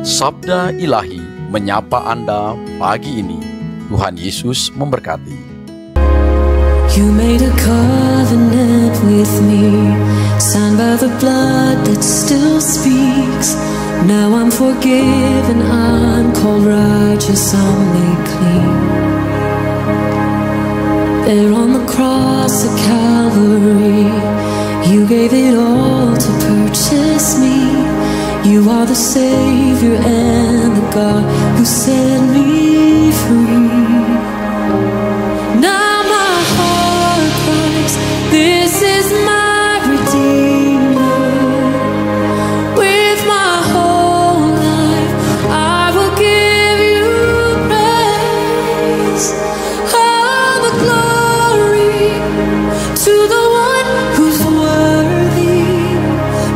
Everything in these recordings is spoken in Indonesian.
Sabda Ilahi menyapa Anda pagi ini. Tuhan Yesus memberkati. You made a covenant with me, signed by the blood that still speaks. Now I'm forgiven, I'm called righteous, I'm made clean. There on the cross of Calvary, you gave it all to purchase me. You are the Savior and the God who set me free. Now my heart cries, this is my Redeemer. With my whole life I will give you praise. All the glory to the one who's worthy.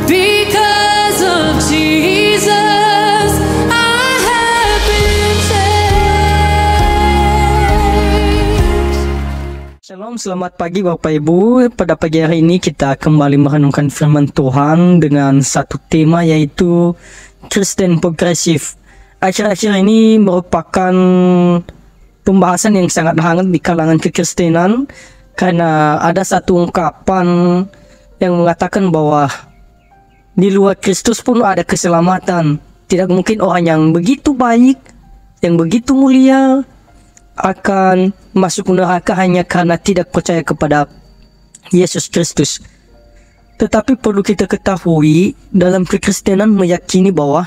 Because of Jesus I have been saved. Shalom, selamat pagi Bapak Ibu. Pada pagi hari ini kita kembali merenungkan firman Tuhan dengan satu tema, yaitu Kristen progresif. Akhir-akhir ini merupakan pembahasan yang sangat hangat di kalangan kekristenan, karena ada satu ungkapan yang mengatakan bahwa di luar Kristus pun ada keselamatan. Tidak mungkin orang yang begitu baik, yang begitu mulia akan masuk neraka hanya karena tidak percaya kepada Yesus Kristus. Tetapi perlu kita ketahui, dalam kekristenan meyakini bahwa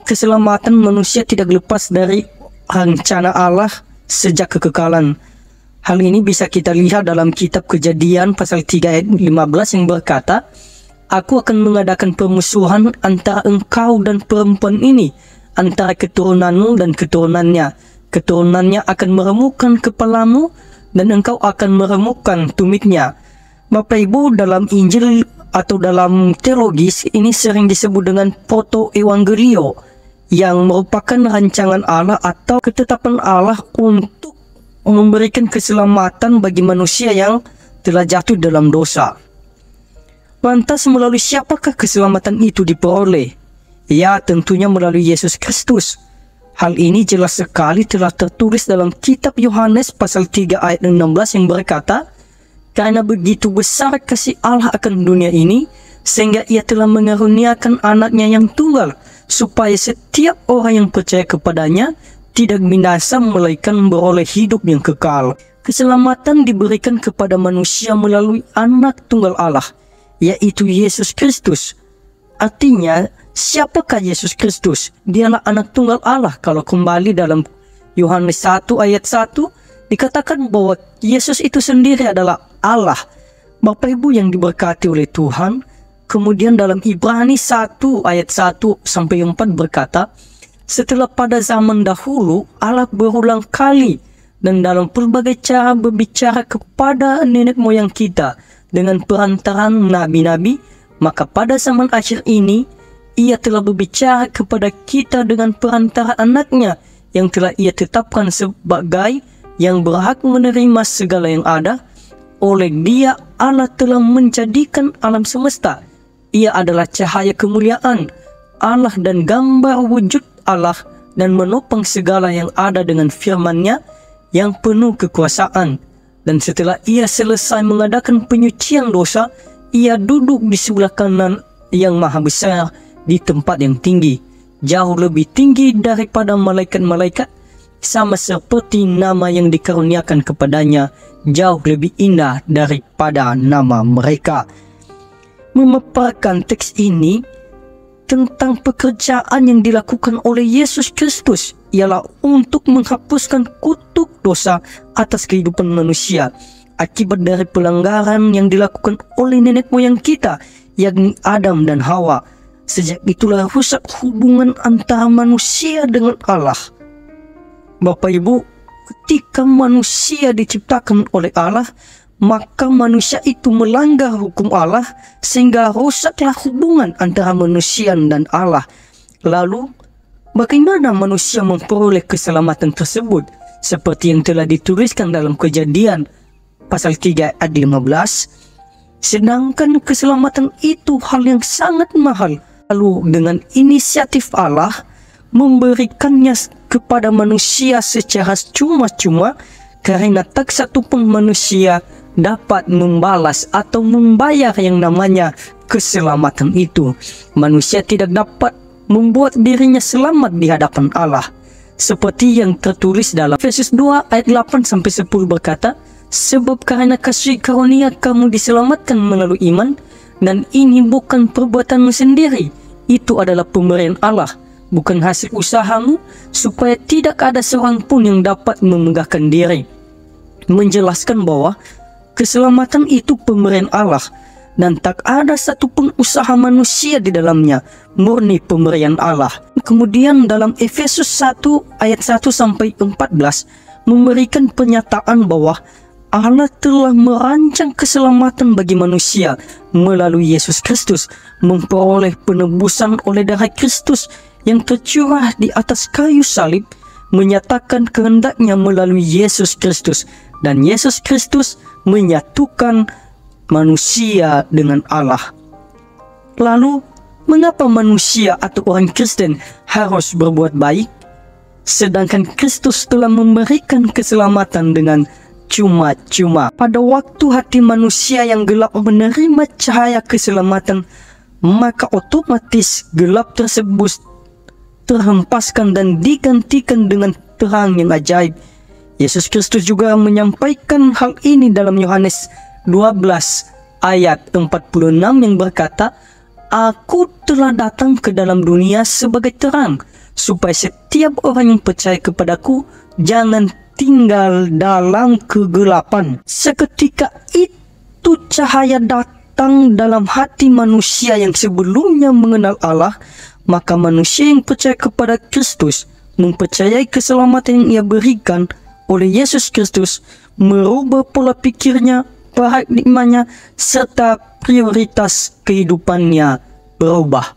keselamatan manusia tidak lepas dari rencana Allah sejak kekekalan. Hal ini bisa kita lihat dalam kitab Kejadian pasal 3 ayat 15 yang berkata, "Aku akan mengadakan permusuhan antara engkau dan perempuan ini, antara keturunanmu dan keturunannya. Keturunannya akan meremukkan kepalamu, dan engkau akan meremukkan tumitnya." Bapak Ibu, dalam Injil atau dalam teologis ini sering disebut dengan proto-evangelio, yang merupakan rancangan Allah atau ketetapan Allah untuk memberikan keselamatan bagi manusia yang telah jatuh dalam dosa. Lantas melalui siapakah keselamatan itu diperoleh? Ya, tentunya melalui Yesus Kristus. Hal ini jelas sekali telah tertulis dalam kitab Yohanes pasal 3 ayat 16 yang berkata, "Karena begitu besar kasih Allah akan dunia ini, sehingga ia telah mengaruniakan anaknya yang tunggal, supaya setiap orang yang percaya kepadanya tidak binasa melainkan beroleh hidup yang kekal." Keselamatan diberikan kepada manusia melalui anak tunggal Allah, yaitu Yesus Kristus. Artinya, siapakah Yesus Kristus? Dialah anak tunggal Allah. Kalau kembali dalam Yohanes 1 ayat 1, dikatakan bahwa Yesus itu sendiri adalah Allah. Bapak Ibu yang diberkati oleh Tuhan, kemudian dalam Ibrani 1 ayat 1 sampai 4 berkata, "Setelah pada zaman dahulu Allah berulang kali dan dalam pelbagai cara berbicara kepada nenek moyang kita dengan perantaraan nabi-nabi, maka pada zaman akhir ini ia telah berbicara kepada kita dengan perantara anaknya yang telah ia tetapkan sebagai yang berhak menerima segala yang ada. Oleh dia Allah telah menjadikan alam semesta. Ia adalah cahaya kemuliaan Allah dan gambar wujud Allah, dan menopang segala yang ada dengan firman-Nya yang penuh kekuasaan. Dan setelah ia selesai mengadakan penyucian dosa, ia duduk di sebelah kanan yang maha besar di tempat yang tinggi, jauh lebih tinggi daripada malaikat-malaikat, sama seperti nama yang dikaruniakan kepadanya jauh lebih indah daripada nama mereka." Memaparkan teks ini tentang pekerjaan yang dilakukan oleh Yesus Kristus, ialah untuk menghapuskan kutuk dosa atas kehidupan manusia akibat dari pelanggaran yang dilakukan oleh nenek moyang kita, yakni Adam dan Hawa. Sejak itulah rusak hubungan antara manusia dengan Allah. Bapak Ibu, ketika manusia diciptakan oleh Allah, maka manusia itu melanggar hukum Allah, sehingga rusaklah hubungan antara manusia dan Allah. Lalu, bagaimana manusia memperoleh keselamatan tersebut? Seperti yang telah dituliskan dalam Kejadian pasal 3 ayat 15, sedangkan keselamatan itu hal yang sangat mahal. Lalu dengan inisiatif Allah, memberikannya kepada manusia secara cuma-cuma, karena tak satu pun manusia dapat membalas atau membayar yang namanya keselamatan itu. Manusia tidak dapat membuat dirinya selamat di hadapan Allah. Seperti yang tertulis dalam Efesus 2 ayat 8-10 berkata, sebab karena kasih karunia kamu diselamatkan melalui iman, dan ini bukan perbuatanmu sendiri, itu adalah pemberian Allah, bukan hasil usahamu, supaya tidak ada seorang pun yang dapat memegahkan diri. Menjelaskan bahwa keselamatan itu pemberian Allah, dan tak ada satupun usaha manusia di dalamnya, murni pemberian Allah. Kemudian dalam Efesus 1 ayat 1-14 memberikan pernyataan bahwa Allah telah merancang keselamatan bagi manusia melalui Yesus Kristus, memperoleh penebusan oleh darah Kristus yang tercurah di atas kayu salib, menyatakan kehendaknya melalui Yesus Kristus, dan Yesus Kristus menyatukan manusia dengan Allah. Lalu, mengapa manusia atau orang Kristen harus berbuat baik, sedangkan Kristus telah memberikan keselamatan dengan cuma-cuma? Pada waktu hati manusia yang gelap menerima cahaya keselamatan, maka otomatis gelap tersebut terhempaskan dan digantikan dengan terang yang ajaib. Yesus Kristus juga menyampaikan hal ini dalam Yohanes 12 ayat 46 yang berkata, Aku telah datang ke dalam dunia sebagai terang, supaya setiap orang yang percaya kepadaku jangan tinggal dalam kegelapan. Seketika itu cahaya datang dalam hati manusia yang sebelumnya mengenal Allah, maka manusia yang percaya kepada Kristus, mempercayai keselamatan yang ia berikan oleh Yesus Kristus, merubah pola pikirnya, paradigmanya, serta prioritas kehidupannya berubah.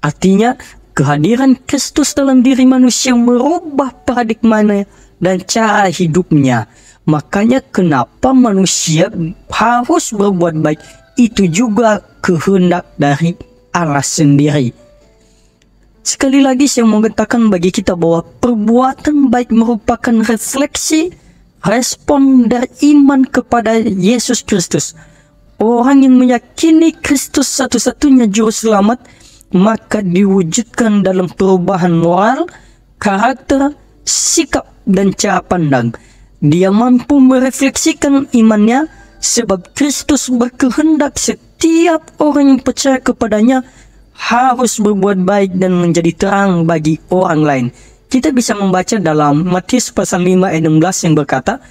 Artinya, kehadiran Kristus dalam diri manusia merubah paradigmanya dan cara hidupnya. Makanya kenapa manusia harus berbuat baik, itu juga kehendak dari Allah sendiri. Sekali lagi saya mengatakan bagi kita bahwa perbuatan baik merupakan refleksi respon dari iman kepada Yesus Kristus. Orang yang meyakini Kristus satu-satunya juru selamat, maka diwujudkan dalam perubahan moral, karakter, sikap, dan cara pandang. Dia mampu merefleksikan imannya, sebab Kristus berkehendak setiap orang yang percaya kepadanya harus berbuat baik dan menjadi terang bagi orang lain. Kita bisa membaca dalam Matius pasal 5 ayat 16 yang berkata,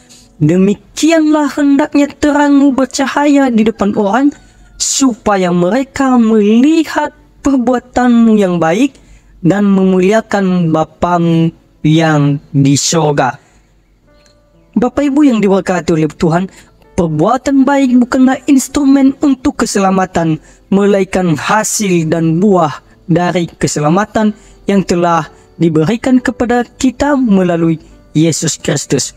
demikianlah hendaknya terangmu bercahaya di depan orang, supaya mereka melihat perbuatanmu yang baik dan memuliakan Bapamu yang di surga. Bapak Ibu yang diberkati oleh Tuhan, perbuatan baik bukanlah instrumen untuk keselamatan, melainkan hasil dan buah dari keselamatan yang telah diberikan kepada kita melalui Yesus Kristus.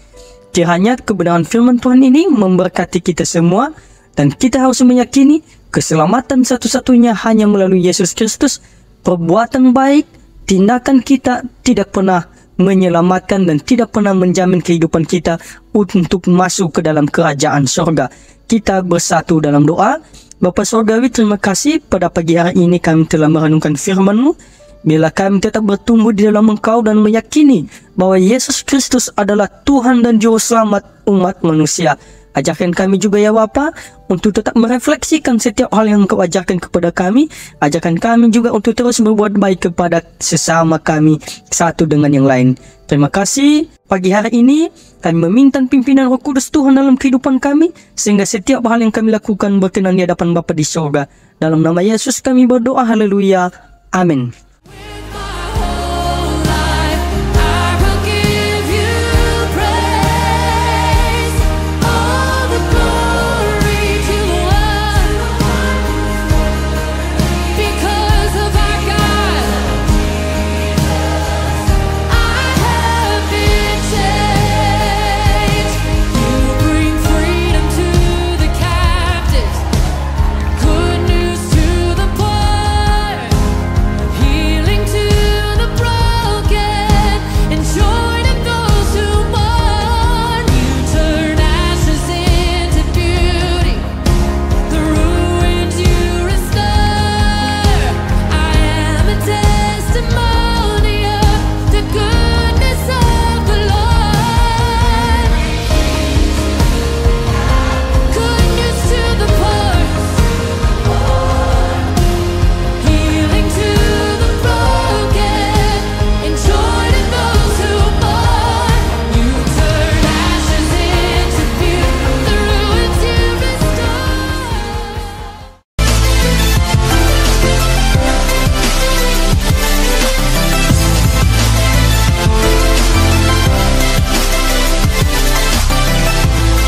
Kiranya kebenaran firman Tuhan ini memberkati kita semua, dan kita harus meyakini keselamatan satu-satunya hanya melalui Yesus Kristus. Perbuatan baik, tindakan kita tidak pernah menyelamatkan dan tidak pernah menjamin kehidupan kita untuk masuk ke dalam kerajaan surga. Kita bersatu dalam doa. Bapa Surgawi, terima kasih pada pagi hari ini kami telah merenungkan firman-Mu. Bila kami tetap bertumbuh di dalam Engkau dan meyakini bahwa Yesus Kristus adalah Tuhan dan Juru Selamat umat manusia. Ajarkan kami juga ya Bapa, untuk tetap merefleksikan setiap hal yang Engkau ajarkan kepada kami. Ajarkan kami juga untuk terus berbuat baik kepada sesama kami, satu dengan yang lain. Terima kasih. Pagi hari ini kami meminta pimpinan Roh Kudus Tuhan dalam kehidupan kami, sehingga setiap hal yang kami lakukan berkenan di hadapan Bapa di surga. Dalam nama Yesus kami berdoa, haleluya, amin.